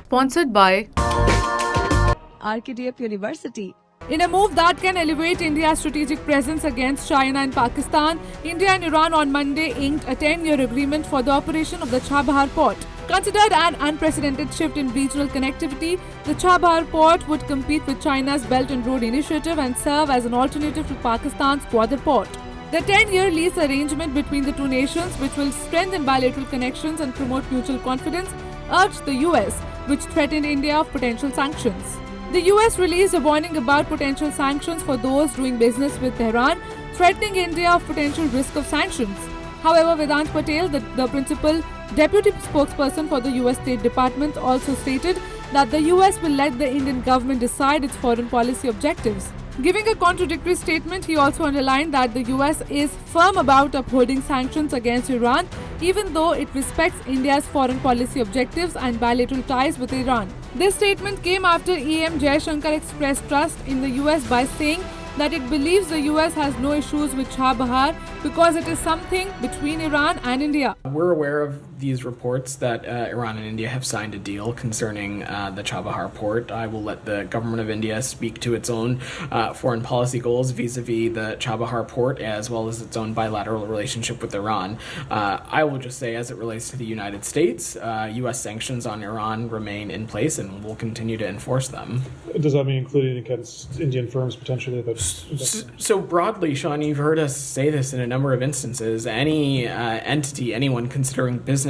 Sponsored by irked University. In a move that can elevate India's strategic presence against China and Pakistan, India and Iran on Monday inked a 10-year agreement for the operation of the Chabahar port. Considered an unprecedented shift in regional connectivity, the Chabahar port would compete with China's Belt and Road Initiative and serve as an alternative to Pakistan's Gwadar port. The 10-year lease arrangement between the two nations, which will strengthen bilateral connections and promote mutual confidence, urged the US, which threatened India of potential sanctions. The US released a warning about potential sanctions for those doing business with Tehran, threatening India of potential risk of sanctions. However, Vedant Patel, the principal deputy spokesperson for the US State Department, also stated that the US will let the Indian government decide its foreign policy objectives. Giving a contradictory statement, he also underlined that the US is firm about upholding sanctions against Iran, even though it respects India's foreign policy objectives and bilateral ties with Iran. This statement came after EM Jaishankar expressed trust in the US by saying that it believes the US has no issues with Chabahar because it is something between Iran and India. We're aware of these reports that Iran and India have signed a deal concerning the Chabahar port. I will let the government of India speak to its own foreign policy goals vis-a-vis the Chabahar port, as well as its own bilateral relationship with Iran. I will just say, as it relates to the United States, US sanctions on Iran remain in place and will continue to enforce them. Does that mean including against Indian firms potentially? So broadly, Sean, you've heard us say this in a number of instances. Any entity, anyone considering business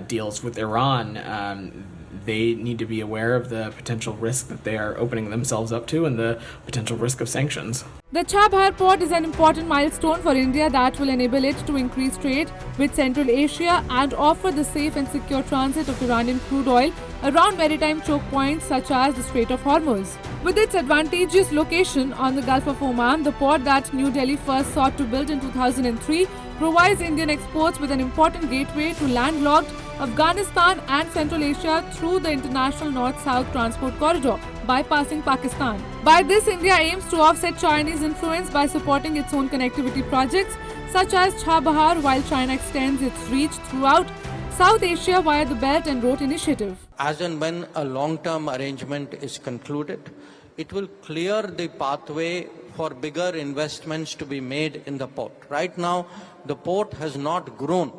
deals with Iran, they need to be aware of the potential risk that they are opening themselves up to and the potential risk of sanctions. The Chabahar port is an important milestone for India that will enable it to increase trade with Central Asia and offer the safe and secure transit of Iranian crude oil around maritime choke points such as the Strait of Hormuz. With its advantageous location on the Gulf of Oman, the port that New Delhi first sought to build in 2003 provides Indian exports with an important gateway to landlocked Afghanistan and Central Asia through the international North-South transport corridor, bypassing Pakistan. By this, India aims to offset Chinese influence by supporting its own connectivity projects such as Chabahar, while China extends its reach throughout South Asia via the Belt and Road Initiative. As and when a long-term arrangement is concluded, it will clear the pathway for bigger investments to be made in the port. Right now, the port has not grown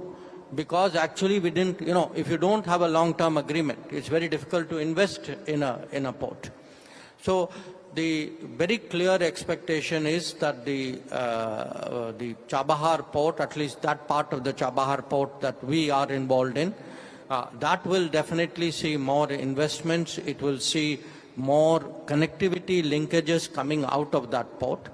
because actually we didn't, if you don't have a long-term agreement, it's very difficult to invest in a port. So the very clear expectation is that the Chabahar port, at least that part of the Chabahar port that we are involved in, that will definitely see more investments. It will see more connectivity linkages coming out of that port.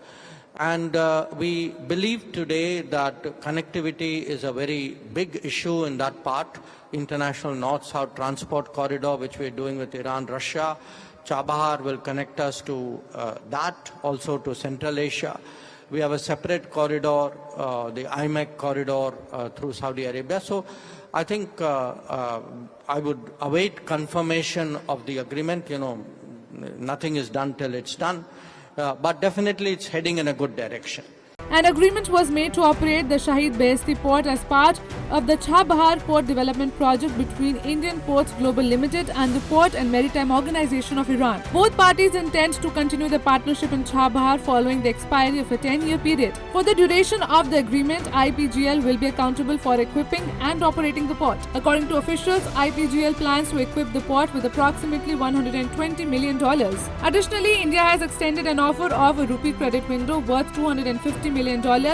And we believe today that connectivity is a very big issue in that part. International North-South transport corridor, which we're doing with Iran, Russia. Chabahar will connect us to that, also to Central Asia. We have a separate corridor, the IMEC corridor through Saudi Arabia. So I think I would await confirmation of the agreement. Nothing is done till it's done. But definitely it's heading in a good direction. An agreement was made to operate the Shahid Beheshti port as part of the Chabahar Port Development Project between Indian Ports Global Limited and the Port and Maritime Organization of Iran. Both parties intend to continue their partnership in Chabahar following the expiry of a 10-year period. For the duration of the agreement, IPGL will be accountable for equipping and operating the port. According to officials, IPGL plans to equip the port with approximately $120 million. Additionally, India has extended an offer of a rupee credit window worth $250 million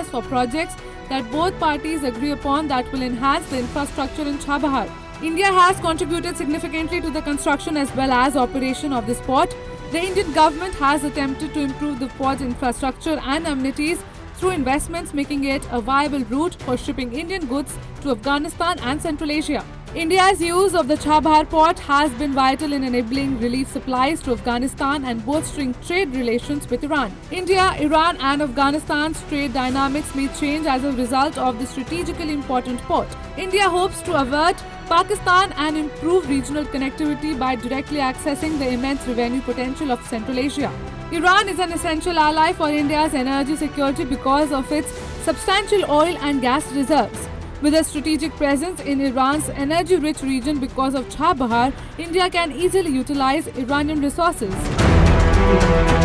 for projects that both parties agree upon that will enhance the infrastructure in Chabahar. India has contributed significantly to the construction as well as operation of this port. The Indian government has attempted to improve the port's infrastructure and amenities through investments, making it a viable route for shipping Indian goods to Afghanistan and Central Asia. India's use of the Chabahar port has been vital in enabling relief supplies to Afghanistan and bolstering trade relations with Iran. India, Iran and Afghanistan's trade dynamics may change as a result of the strategically important port. India hopes to avert Pakistan and improve regional connectivity by directly accessing the immense revenue potential of Central Asia. Iran is an essential ally for India's energy security because of its substantial oil and gas reserves. With a strategic presence in Iran's energy-rich region because of Chabahar, India can easily utilize Iranian resources.